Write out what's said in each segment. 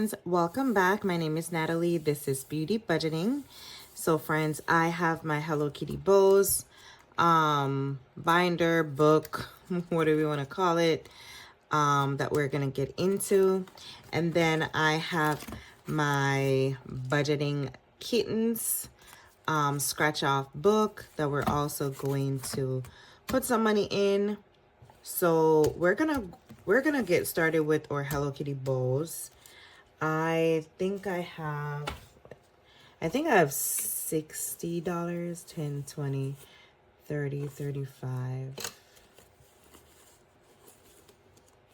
friends, welcome back. My name is Natalie. This is Beauty Budgeting. So friends, I have my Hello Kitty bows, binder, book, whatever you want to call it, that we're going to get into. And then I have my budgeting kittens, scratch off book that we're also going to put some money in. So we're gonna get started with our Hello Kitty bows. I think I have $60, 10, 20, 30, 35,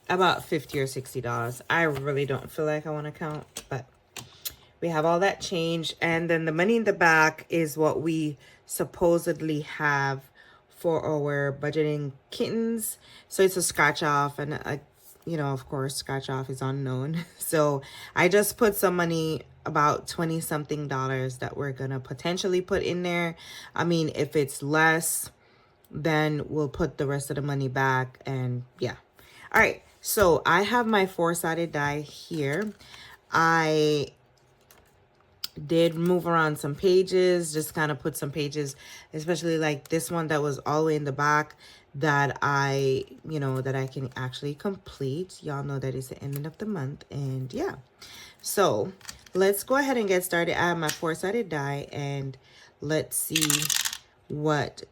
about $50 or $60. I really don't feel like I want to count, but we have all that change. And then the money in the back is what we supposedly have for our budgeting kittens. So it's a scratch off, and of course, scratch off is unknown. So I just put some money, about 20 something dollars, that we're gonna potentially put in there. I mean, if it's less, then we'll put the rest of the money back. And yeah. All right, so I have my 4-sided die here. I did move around some pages, just kind of put some pages, especially like this one that was all the way in the back, that I can actually complete. Y'all know that it's the ending of the month. And yeah, so let's go ahead and get started. I have my 4-sided die, and let's see what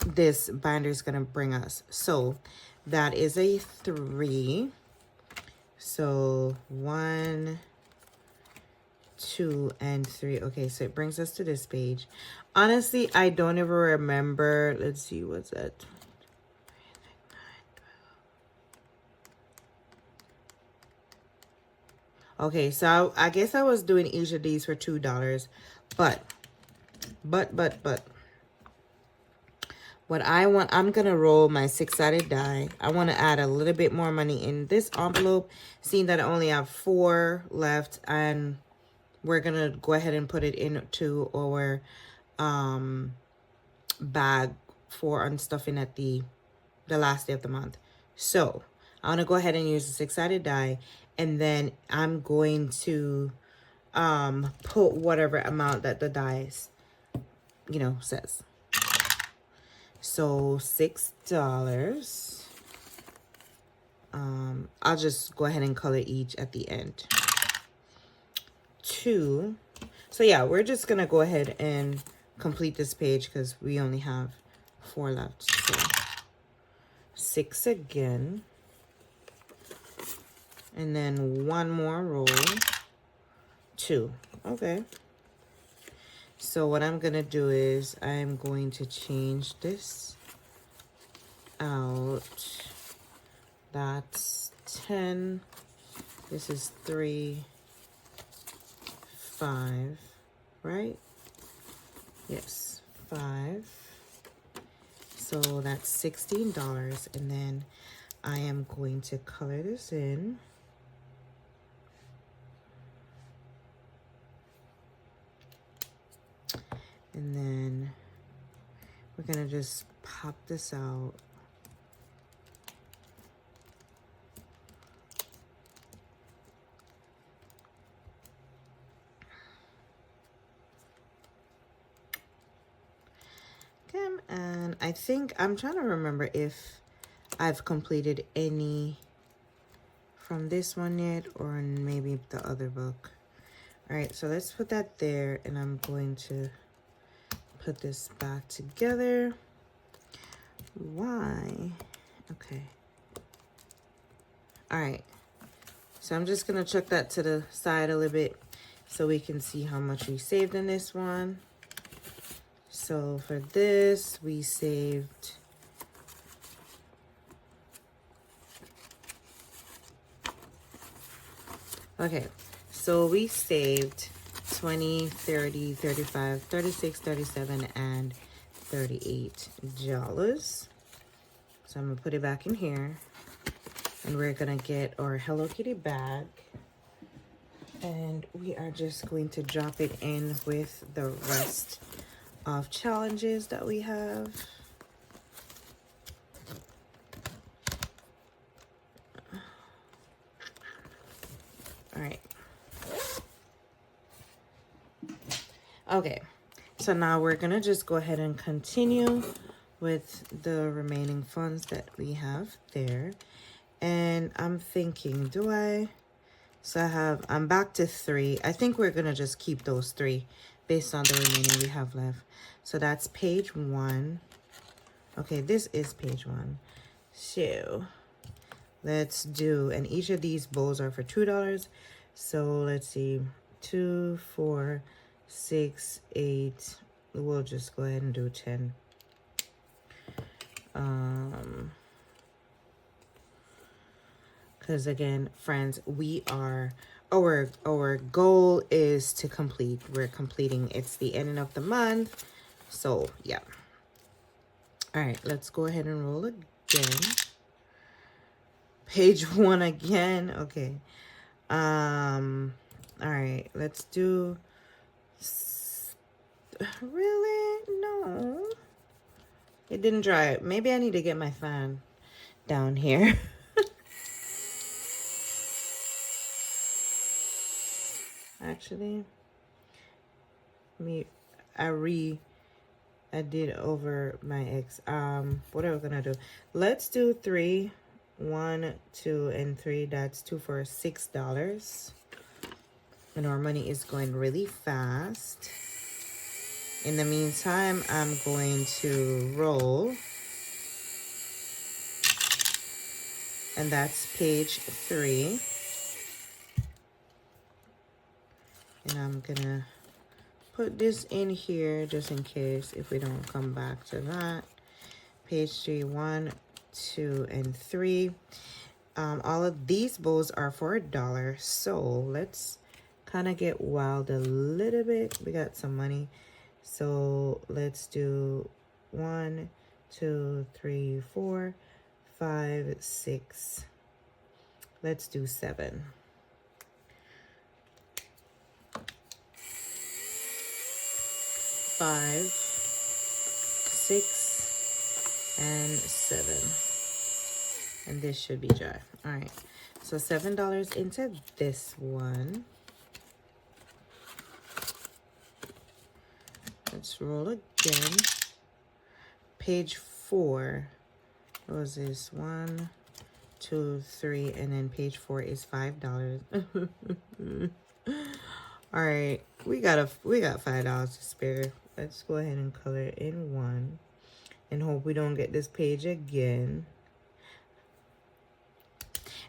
this binder is gonna bring us. So that is a 3. So 1, 2, and 3. Okay, so it brings us to this page. Honestly, I don't ever remember. Let's see, what's that? Okay, so I guess I was doing each of these for $2, but what I want, I'm gonna roll my 6-sided die. I want to add a little bit more money in this envelope, seeing that I only have 4 left, and we're gonna go ahead and put it into our bag for unstuffing at the last day of the month. So I want to go ahead and use the 6-sided die, and then I'm going to put whatever amount that the die says. So $6. I'll just go ahead and color each at the end. 2. So yeah, we're just gonna go ahead and complete this page because we only have 4 left. So 6 again, and then 1 more roll. 2. Okay, so what I'm gonna do is I'm going to change this out. That's 10. This is 3, 5, right? Yes, 5. So that's $16, and then I am going to color this in. And then we're gonna just pop this out. And I think I'm trying to remember if I've completed any from this one yet, or maybe the other book. All right, so let's put that there, and I'm going to put this back together. Why? Okay. All right, so I'm just gonna chuck that to the side a little bit so we can see how much we saved in this one. So for this, we saved so we saved 20, 30, 35, 36, 37, and $38. So I'm gonna put it back in here, and we're gonna get our Hello Kitty bag, and we are just going to drop it in with the rest of challenges that we have. All right, Okay, so now we're gonna just go ahead and continue with the remaining funds that we have there. And I'm thinking, I'm back to 3. I think we're gonna just keep those 3 based on the remaining we have left. So that's page 1. Okay, this is page 1. So let's do, and each of these bowls are for $2. So let's see, 2, 4, 6, 8. We'll just go ahead and do 10. Because again, friends, we are, our goal is to complete. We're completing. It's the ending of the month. So yeah. All right, let's go ahead and roll again. Page 1 again. Okay. All right, let's do, really? No. It didn't dry. Maybe I need to get my fan down here. Actually, I did over my X. What are we gonna do? Let's do 3, 1, 2, and 3. That's 2 for $6. And our money is going really fast. In the meantime, I'm going to roll. And that's page 3. And I'm gonna put this in here just in case if we don't come back to that. Page 3, 1, 2, and 3. All of these bowls are for $1. So let's kind of get wild a little bit. We got some money. So let's do 1, 2, 3, 4, 5, 6. Let's do 7. Five, 6, and 7. And this should be dry. All right. So $7 into this one. Let's roll again. Page 4. What was this? 1, 2, 3, and then page 4 is $5. All right, we got $5 to spare. Let's go ahead and color it in 1 and hope we don't get this page again.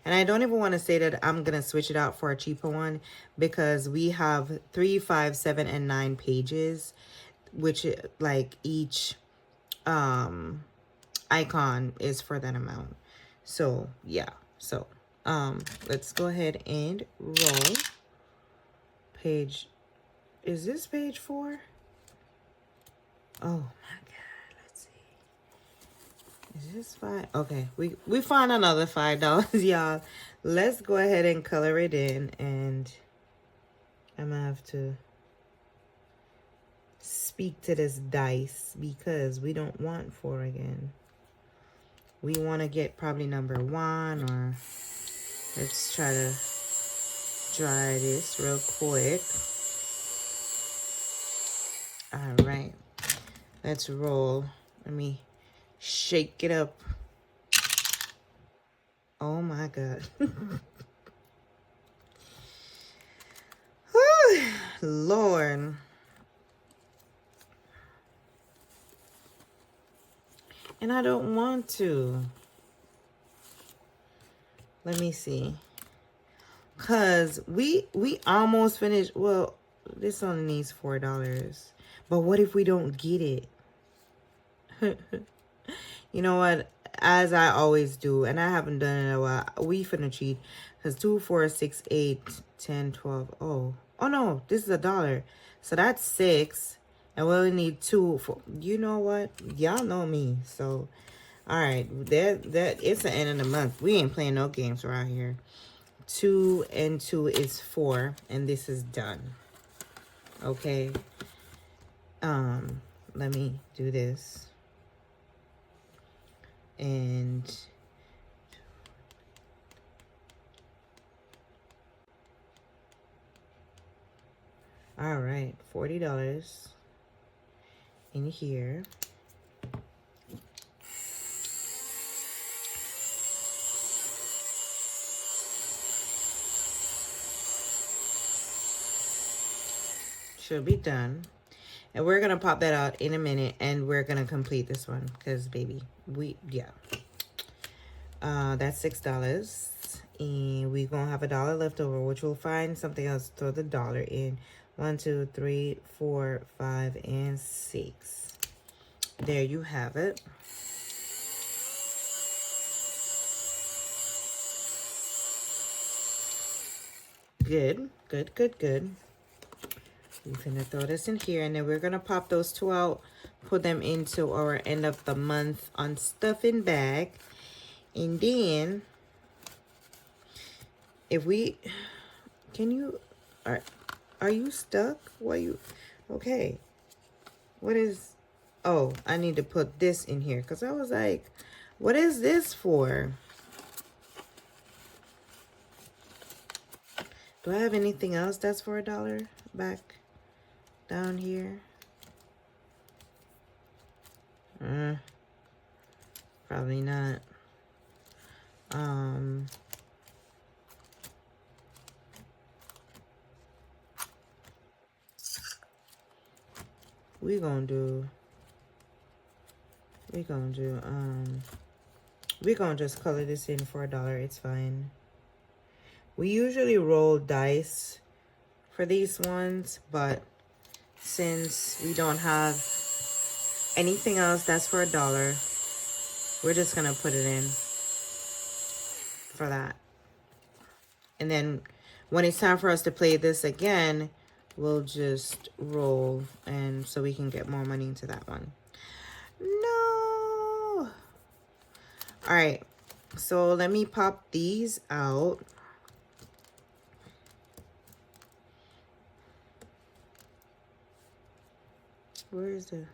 And I don't even want to say that I'm gonna switch it out for a cheaper one because we have 3, 5, 7, and 9 pages, which like each icon is for that amount. So yeah, so let's go ahead and roll. Page, is this page 4? Oh my god, let's see, is this 5? Okay, we found another $5, y'all. Let's go ahead and color it in, and I'm gonna have to speak to this dice because we don't want 4 again. We want to get probably number 1, or let's try to dry this real quick. All right, let's roll. Let me shake it up. Oh my god. Whew, Lord. And I don't want to. Let me see. Cause we almost finished. Well, this only needs $4. But what if we don't get it? You know what? As I always do, and I haven't done it in a while, we finna cheat. Because 2, 4, 6, 8, 10, 12. Oh no, this is $1. So that's 6. And we only need 2 for, you know what? Y'all know me. So, all right. That it's the end of the month. We ain't playing no games around here. 2 and 2 is 4. And this is done. Okay. Let me do this. And All right, $40 in here. Should be done. And we're going to pop that out in a minute, and we're going to complete this one because, baby, that's $6. And we're going to have $1 left over, which we'll find something else to throw the dollar in. 1, 2, 3, 4, 5, and 6. There you have it. Good, good, good, good. We're gonna throw this in here, and then we're gonna pop those two out, put them into our end of the month on stuffing bag. And then if we are you stuck? Why you okay? What is oh, I need to put this in here because I was like, what is this for? Do I have anything else that's for $1 back down here? Probably not. We're gonna just color this in for $1. It's fine. We usually roll dice for these ones, but since we don't have anything else that's for $1, we're just gonna put it in for that. And then when it's time for us to play this again, we'll just roll, and so we can get more money into that one. No. All right, so let me pop these out. Where is the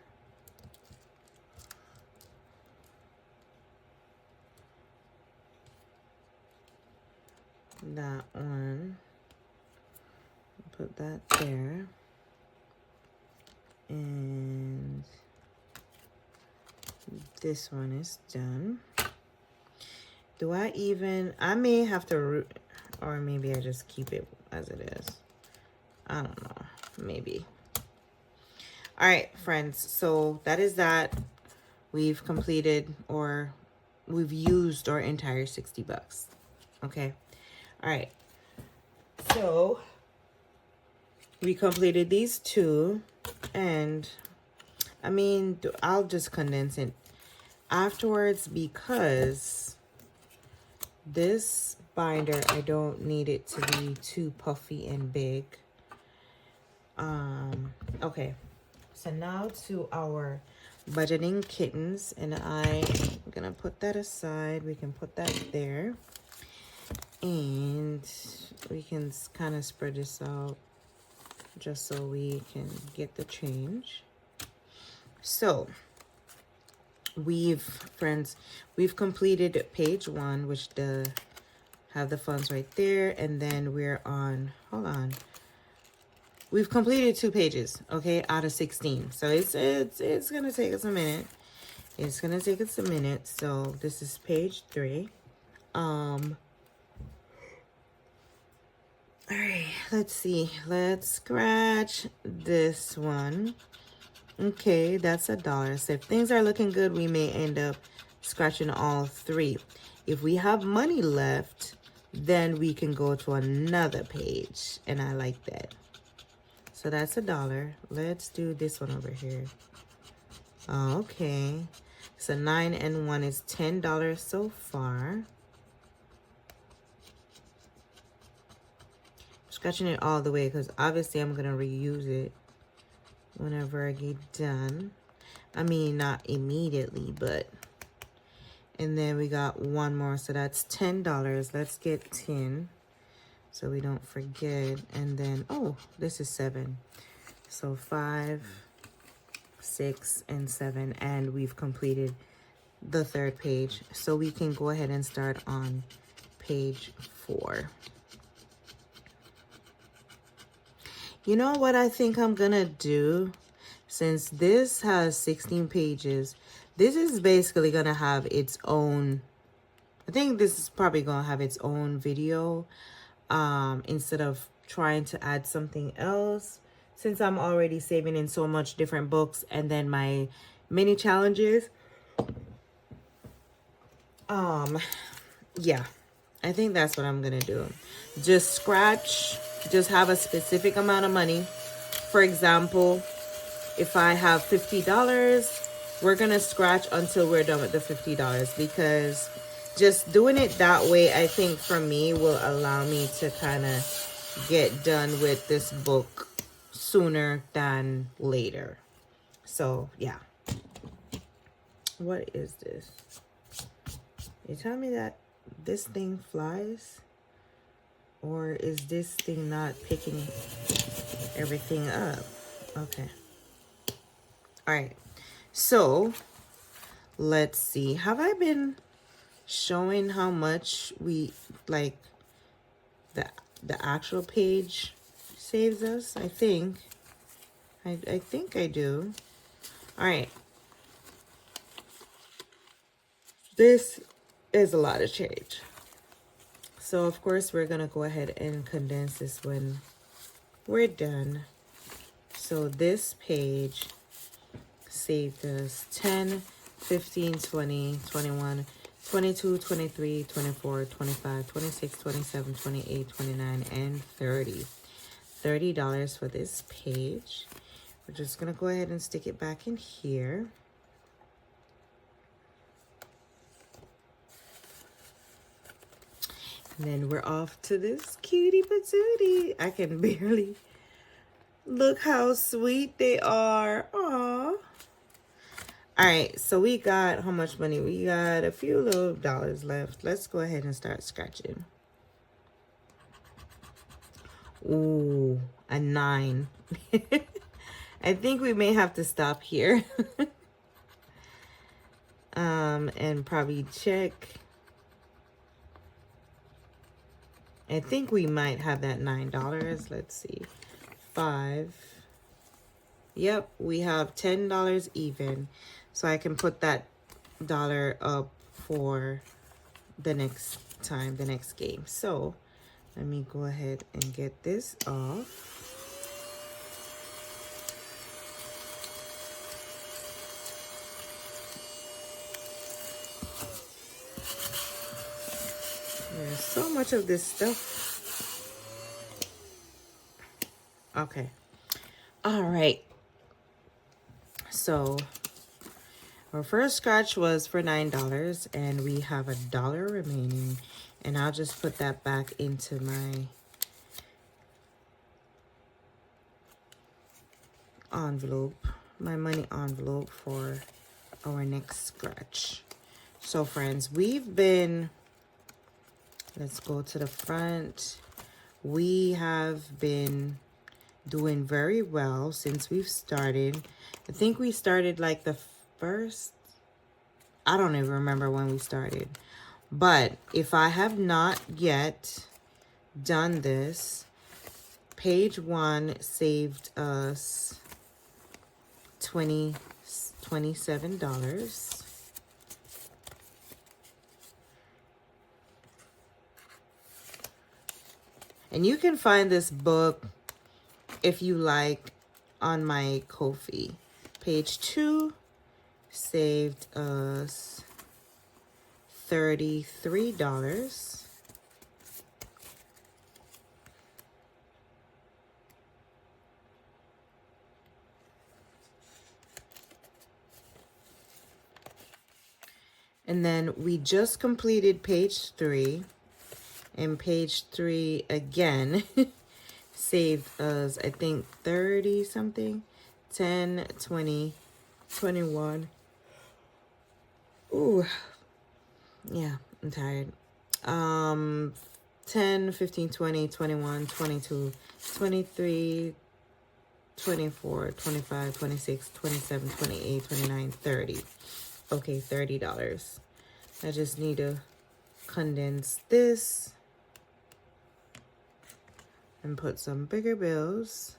that one? Put that there. And this one is done. Do I may have to, or maybe I just keep it as it is. I don't know, maybe. All right, friends, so that is that. We've completed, or we've used our entire 60 bucks. Okay. All right. So we completed these two, and I mean, I'll just condense it afterwards because this binder, I don't need it to be too puffy and big. Okay. So now to our budgeting kittens, and I'm gonna put that aside. We can put that there, and we can kind of spread this out just so we can get the change. So we've completed page 1, which have the funds right there, and then we're on, hold on, we've completed 2 pages, okay, out of 16. So it's gonna take us a minute. It's gonna take us a minute. So this is page 3. All right, let's see. Let's scratch this one. Okay, that's $1. So if things are looking good, we may end up scratching all 3. If we have money left, then we can go to another page, and I like that. So that's $1. Let's do this one over here. Okay. So 9 and 1 is $10 so far. Scratching it all the way because obviously I'm going to reuse it whenever I get done. I mean, not immediately, but. And then we got one more. So that's $10. Let's get 10. So we don't forget. And then, oh, this is 7. So 5, 6, and 7. And we've completed the 3rd page. So we can go ahead and start on page 4. You know what I think I'm gonna do? Since this has 16 pages, this is basically gonna have its own, I think this is probably gonna have its own video, instead of trying to add something else, since I'm already saving in so much different books. And then my mini challenges, yeah, I think that's what I'm gonna do. Just scratch, just have a specific amount of money. For example, if I have $50, we're gonna scratch until we're done with the $50, because just doing it that way, I think for me will allow me to kind of get done with this book sooner than later. So yeah. What is this? You tell me that this thing flies? Or is this thing not picking everything up? Okay. All right. So let's see. Have I been showing how much we like the actual page saves us? I think. I think I do. All right. This is a lot of change. So of course we're gonna go ahead and condense this when we're done. So this page saved us 10, 15, 20, 21, 22, 23, 24, 25, 26, 27, 28, 29, and 30. $30 for this page. We're just gonna go ahead and stick it back in here. And then we're off to this cutie patootie. I can barely look how sweet they are. Aww. All right, so we got how much money? We got a few little dollars left. Let's go ahead and start scratching. Ooh, a 9. I think we may have to stop here. And probably check. I think we might have that $9. Let's see. 5. Yep, we have $10 even. So I can put that dollar up for the next time, the next game. So let me go ahead and get this off. There's so much of this stuff. Okay. All right. So our first scratch was for $9 and we have $1 remaining, and I'll just put that back into my envelope, my money envelope for our next scratch. So friends, we've been, let's go to the front. We have been doing very well since we've started. I think we started like the first, I don't even remember when we started. But if I have not yet done this, page 1 saved us $27. And you can find this book, if you like, on my Kofi. Page 2 saved us $33. And then we just completed page 3. And page 3 again saved us, I think, 30 something. 10, 20, 21. Ooh. Yeah, I'm tired. 10, 15, 20, 21, 22, 23, 24, 25, 26, 27, 28, 29, 30. Okay, $30. I just need to condense this and put some bigger bills.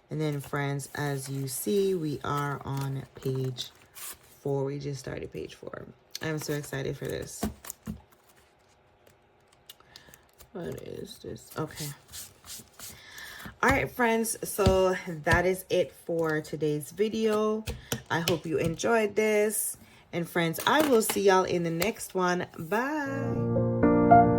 And then, friends, as you see, we are on page 4. We just started page 4. I'm so excited for this. What is this? Okay. All right, friends. So that is it for today's video. I hope you enjoyed this. And friends, I will see y'all in the next one. Bye.